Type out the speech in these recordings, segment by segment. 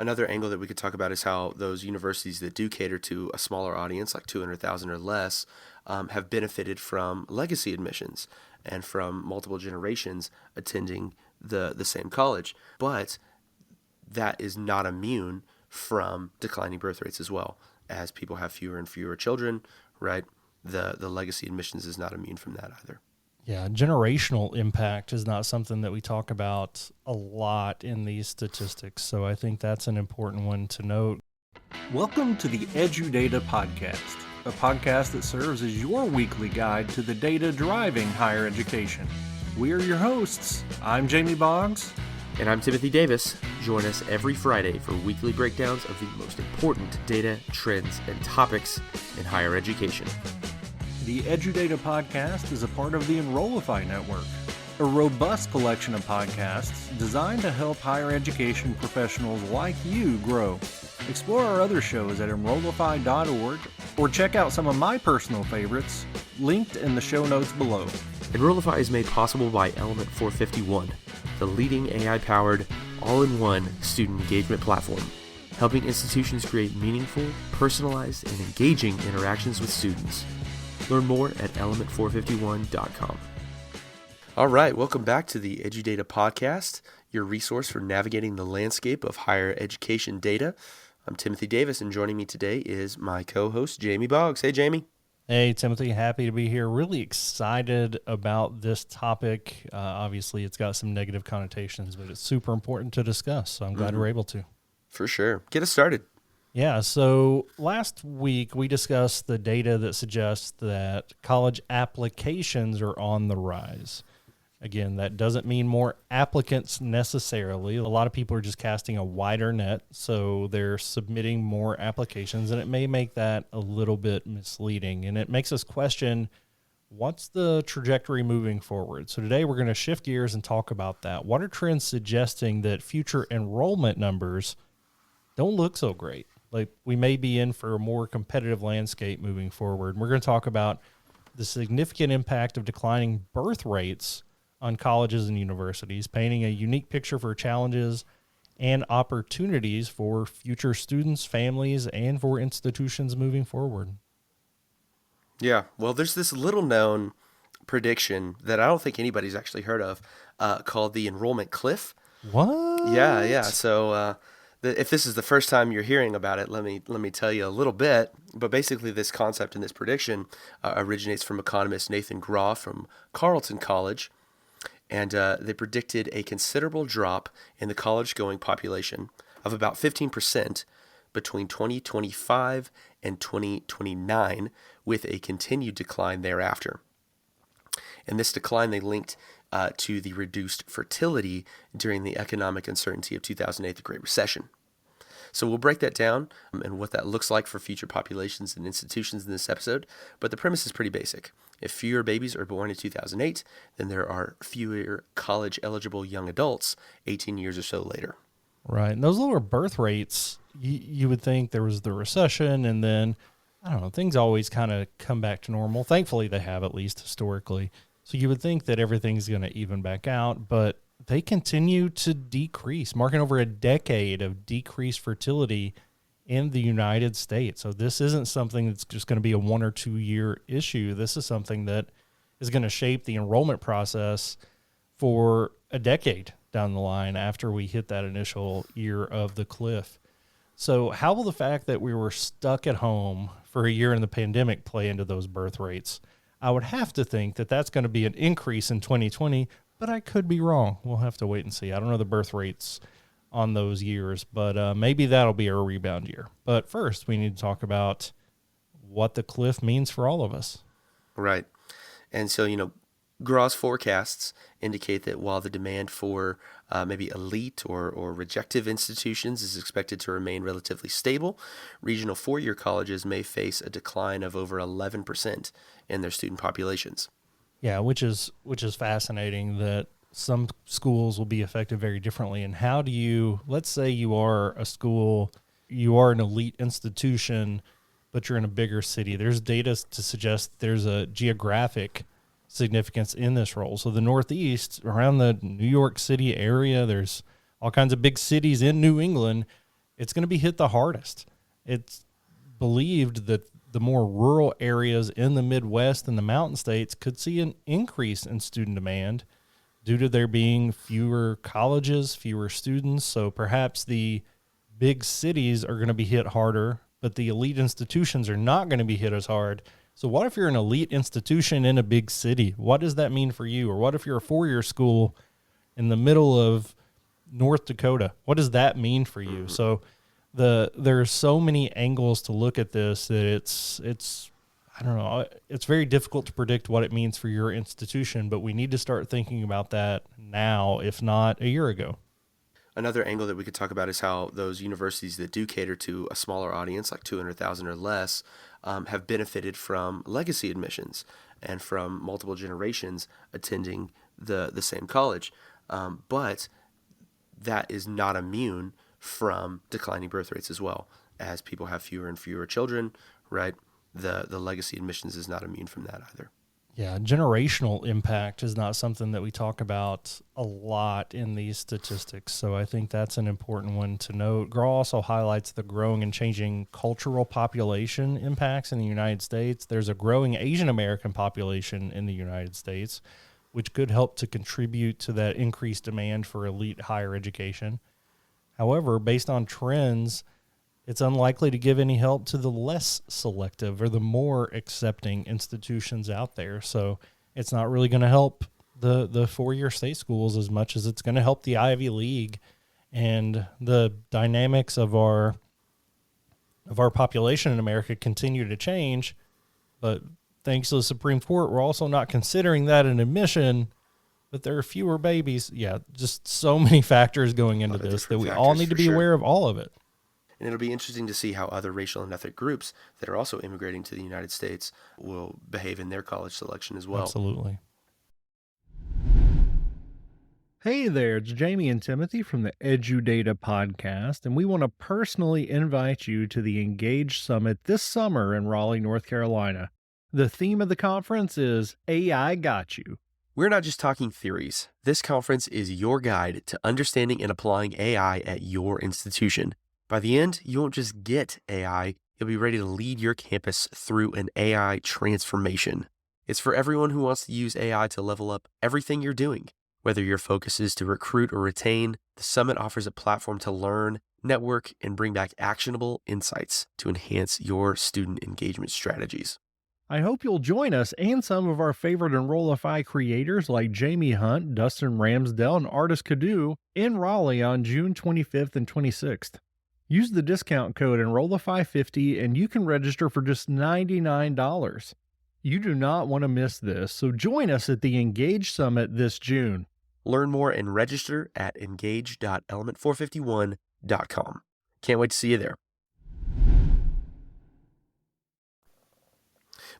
Another angle that we could talk about is how those universities that do cater to a smaller audience, like 200,000 or less, have benefited from legacy admissions and from multiple generations attending the same college. But that is not immune from declining birth rates as well. As people have fewer and fewer children, right? The legacy admissions is not immune from that either. Yeah, generational impact is not something that we talk about a lot in these statistics, so I think that's an important one to note. Welcome to the EduData Podcast, a podcast that serves as your weekly guide to the data driving higher education. We are your hosts. I'm Jamie Boggs. And I'm Timothy Davis. Join us every Friday for weekly breakdowns of the most important data, trends, and topics in higher education. The EduData Podcast is a part of the Enrollify network, a robust collection of podcasts designed to help higher education professionals like you grow. Explore our other shows at enrollify.org or check out some of my personal favorites linked in the show notes below. Enrollify is made possible by Element 451, the leading AI-powered, all-in-one student engagement platform, helping institutions create meaningful, personalized, and engaging interactions with students. Learn more at element451.com. All right, welcome back to the EduData Podcast, your resource for navigating the landscape of higher education data. I'm Timothy Davis, and joining me today is my co-host, Jamie Boggs. Hey, Jamie. Hey, Timothy, happy to be here. Really excited about this topic. Obviously, it's got some negative connotations, but it's super important to discuss, so I'm glad we're able to. For sure. Get us started. Yeah, so last week we discussed the data that suggests that college applications are on the rise. Again, that doesn't mean more applicants necessarily. A lot of people are just casting a wider net, so they're submitting more applications, and it may make that a little bit misleading. And it makes us question, what's the trajectory moving forward? So today we're going to shift gears and talk about that. What are trends suggesting that future enrollment numbers don't look so great? Like, we may be in for a more competitive landscape moving forward. We're going to talk about the significant impact of declining birth rates on colleges and universities, painting a unique picture for challenges and opportunities for future students, families, and for institutions moving forward. Yeah, well, there's this little-known prediction that I don't think anybody's actually heard of called the enrollment cliff. What? Yeah. So if this is the first time you're hearing about it, let me tell you a little bit. But basically, this concept and this prediction originates from economist Nathan Groff from Carleton College. And they predicted a considerable drop in the college-going population of about 15% between 2025 and 2029, with a continued decline thereafter. And this decline they linked to the reduced fertility during the economic uncertainty of 2008, the Great Recession. So we'll break that down and what that looks like for future populations and institutions in this episode, but the premise is pretty basic. If fewer babies are born in 2008, then there are fewer college-eligible young adults 18 years or so later. Right. And those lower birth rates, you would think there was the recession, and then, I don't know, things always kind of come back to normal. Thankfully, they have, at least historically. So you would think that everything's going to even back out, but they continue to decrease, marking over a decade of decreased fertility in the United States. So this isn't something that's just going to be a 1 or 2 year issue. This is something that is going to shape the enrollment process for a decade down the line after we hit that initial year of the cliff. So how will the fact that we were stuck at home for a year in the pandemic play into those birth rates? I would have to think that that's going to be an increase in 2020, but I could be wrong. We'll have to wait and see. I don't know the birth rates on those years, but maybe that'll be a rebound year. But first, we need to talk about what the cliff means for all of us. Right. And so, Gross forecasts indicate that while the demand for maybe elite or rejective institutions is expected to remain relatively stable, regional four-year colleges may face a decline of over 11% in their student populations. Yeah, which is fascinating that some schools will be affected very differently. And how do you, let's say you are a school, you are an elite institution, but you're in a bigger city. There's data to suggest there's a geographic significance in this role. So the Northeast, around the New York City area, there's all kinds of big cities in New England. it's going to be hit the hardest. It's believed that the more rural areas in the Midwest and the mountain states could see an increase in student demand due to there being fewer colleges, fewer students. So perhaps the big cities are going to be hit harder, but the elite institutions are not going to be hit as hard. So what if you're an elite institution in a big city? What does that mean for you? Or what if you're a four-year school in the middle of North Dakota? What does that mean for you? So there's so many angles to look at this that it's I don't know, it's very difficult to predict what it means for your institution, but we need to start thinking about that now, if not a year ago. Another angle that we could talk about is how those universities that do cater to a smaller audience, like 200,000 or less, have benefited from legacy admissions and from multiple generations attending the same college. But that is not immune from declining birth rates as well. As people have fewer and fewer children, right? The legacy admissions is not immune from that either. Yeah, generational impact is not something that we talk about a lot in these statistics, so I think that's an important one to note. Graw also highlights the growing and changing cultural population impacts in the United States. There's a growing Asian American population in the United States, which could help to contribute to that increased demand for elite higher education. However, based on trends, it's unlikely to give any help to the less selective or the more accepting institutions out there. So it's not really going to help the four-year state schools as much as it's going to help the Ivy League. And the dynamics of our population in America continue to change. But thanks to the Supreme Court, we're also not considering that an admission. But there are fewer babies. Yeah, just so many factors going into this that we all need to be aware of all of it. And it'll be interesting to see how other racial and ethnic groups that are also immigrating to the United States will behave in their college selection as well. Absolutely. Hey there, it's Jamie and Timothy from the EduData Podcast, and we want to personally invite you to the Engage Summit this summer in Raleigh, North Carolina. The theme of the conference is AI Got You. We're not just talking theories. This conference is your guide to understanding and applying AI at your institution. By the end, you won't just get AI, you'll be ready to lead your campus through an AI transformation. It's for everyone who wants to use AI to level up everything you're doing. Whether your focus is to recruit or retain, the summit offers a platform to learn, network, and bring back actionable insights to enhance your student engagement strategies. I hope you'll join us and some of our favorite Enrollify creators like Jamie Hunt, Dustin Ramsdell, and Artis Cadu in Raleigh on June 25th and 26th. Use the discount code Enrollify50 and you can register for just $99. You do not want to miss this, so join us at the Engage Summit this June. Learn more and register at engage.element451.com. Can't wait to see you there.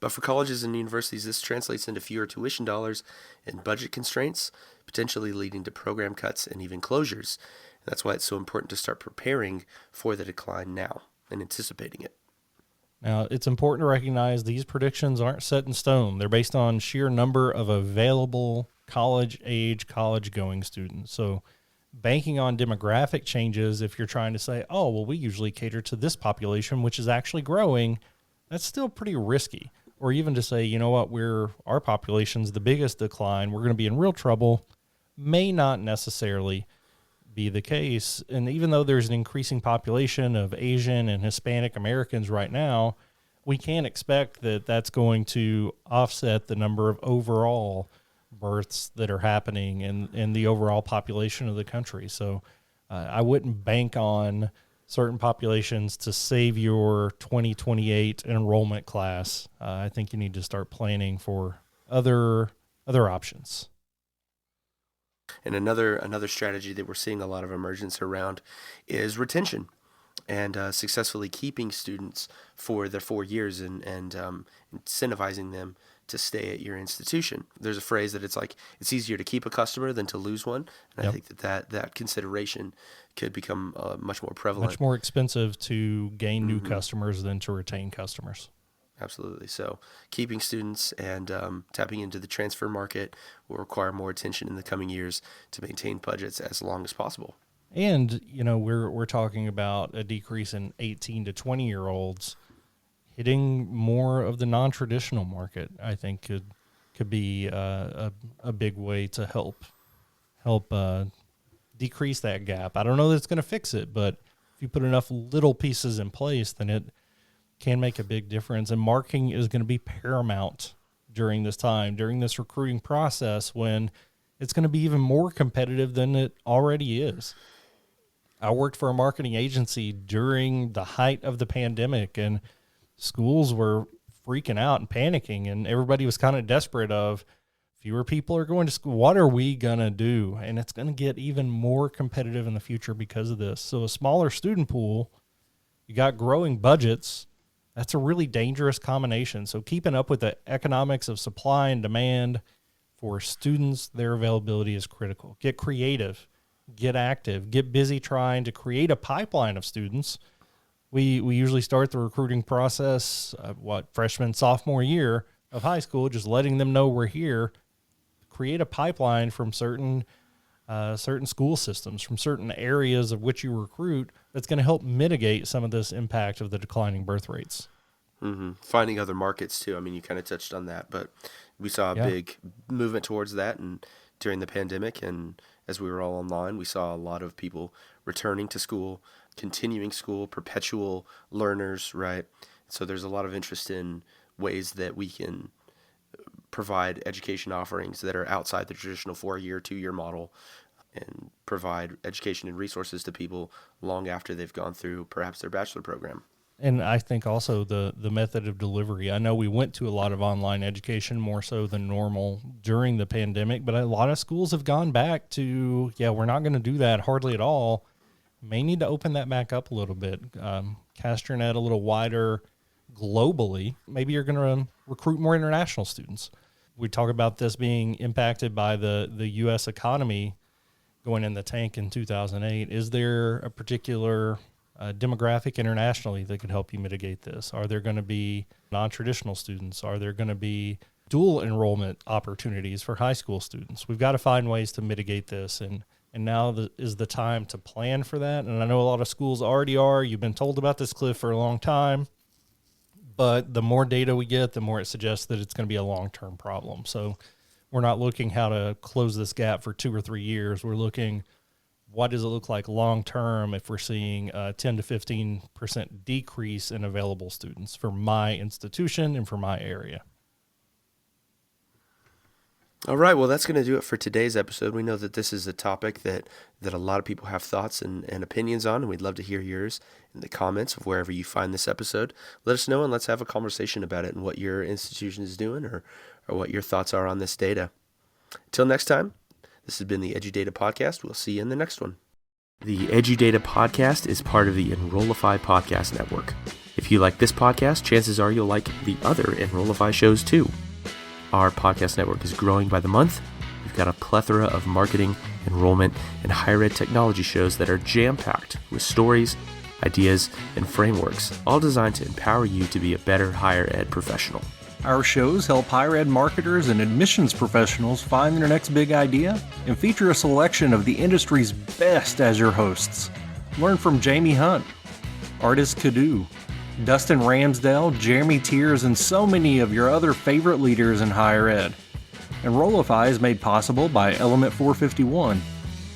But for colleges and universities, this translates into fewer tuition dollars and budget constraints, potentially leading to program cuts and even closures. And that's why it's so important to start preparing for the decline now and anticipating it. Now, it's important to recognize these predictions aren't set in stone. They're based on sheer number of available college-age, college-going students. So banking on demographic changes, if you're trying to say, oh, well, we usually cater to this population, which is actually growing, that's still pretty risky. Or even to say, you know what, our population's the biggest decline, we're going to be in real trouble, may not necessarily be the case. And even though there's an increasing population of Asian and Hispanic Americans right now, we can't expect that that's going to offset the number of overall births that are happening in the overall population of the country. So I wouldn't bank on certain populations to save your 2028 enrollment class. I think you need to start planning for other options. And another strategy that we're seeing a lot of emergence around is retention and successfully keeping students for their 4 years and incentivizing them to stay at your institution. There's a phrase that it's easier to keep a customer than to lose one. And I think that consideration could become much more prevalent. Much more expensive to gain new customers than to retain customers. Absolutely. So keeping students and tapping into the transfer market will require more attention in the coming years to maintain budgets as long as possible. And, we're talking about a decrease in 18 to 20-year-olds hitting more of the non-traditional market. I think could be a big way to help decrease that gap. I don't know that it's going to fix it, but if you put enough little pieces in place, then it can make a big difference. And marking is going to be paramount during this time, during this recruiting process, when it's going to be even more competitive than it already is. I worked for a marketing agency during the height of the pandemic, and schools were freaking out and panicking, and everybody was kind of desperate of fewer people are going to school. What are we going to do? And it's going to get even more competitive in the future because of this. So a smaller student pool, you got growing budgets. That's a really dangerous combination. So keeping up with the economics of supply and demand for students, their availability is critical. Get creative, get active, get busy trying to create a pipeline of students. We usually start the recruiting process, freshman, sophomore year of high school, just letting them know we're here. Create a pipeline from certain school systems, from certain areas of which you recruit, that's going to help mitigate some of this impact of the declining birth rates. Mm-hmm. Finding other markets too. I mean, you kind of touched on that, but we saw a big movement towards that, and during the pandemic, and as we were all online, we saw a lot of people returning to school, continuing school, perpetual learners, right? So there's a lot of interest in ways that we can provide education offerings that are outside the traditional 4-year, 2-year model, and provide education and resources to people long after they've gone through perhaps their bachelor program. And I think also the method of delivery. I know we went to a lot of online education, more so than normal during the pandemic, but a lot of schools have gone back to, we're not going to do that hardly at all. May need to open that back up a little bit. Cast your net a little wider globally. Maybe you're going to recruit more international students. We talk about this being impacted by the U.S. economy going in the tank in 2008. Is there a particular demographic internationally that could help you mitigate this? Are there going to be non-traditional students? Are there going to be dual enrollment opportunities for high school students? We've got to find ways to mitigate this, and now is the time to plan for that. And I know a lot of schools already are. You've been told about this, Cliff, for a long time. But the more data we get, the more it suggests that it's going to be a long-term problem. So we're not looking how to close this gap for 2 or 3 years. We're looking, what does it look like long-term if we're seeing a 10 to 15% decrease in available students for my institution and for my area? All right, well, that's going to do it for today's episode. We know that this is a topic that a lot of people have thoughts and opinions on, and we'd love to hear yours in the comments of wherever you find this episode. Let us know, and let's have a conversation about it and what your institution is doing or what your thoughts are on this data. Until next time, this has been the EduData Podcast. We'll see you in the next one. The EduData Podcast is part of the Enrollify podcast network. If you like this podcast, chances are you'll like the other Enrollify shows too. Our podcast network is growing by the month. We've got a plethora of marketing, enrollment, and higher ed technology shows that are jam-packed with stories, ideas, and frameworks, all designed to empower you to be a better higher ed professional. Our shows help higher ed marketers and admissions professionals find their next big idea and feature a selection of the industry's best as your hosts. Learn from Jamie Hunt, Artis Cadu, Dustin Ramsdale, Jeremy Tiers, and so many of your other favorite leaders in higher ed. Enrollify is made possible by Element 451,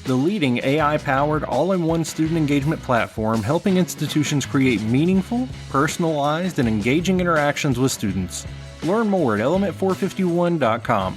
the leading AI-powered all-in-one student engagement platform helping institutions create meaningful, personalized, and engaging interactions with students. Learn more at element451.com.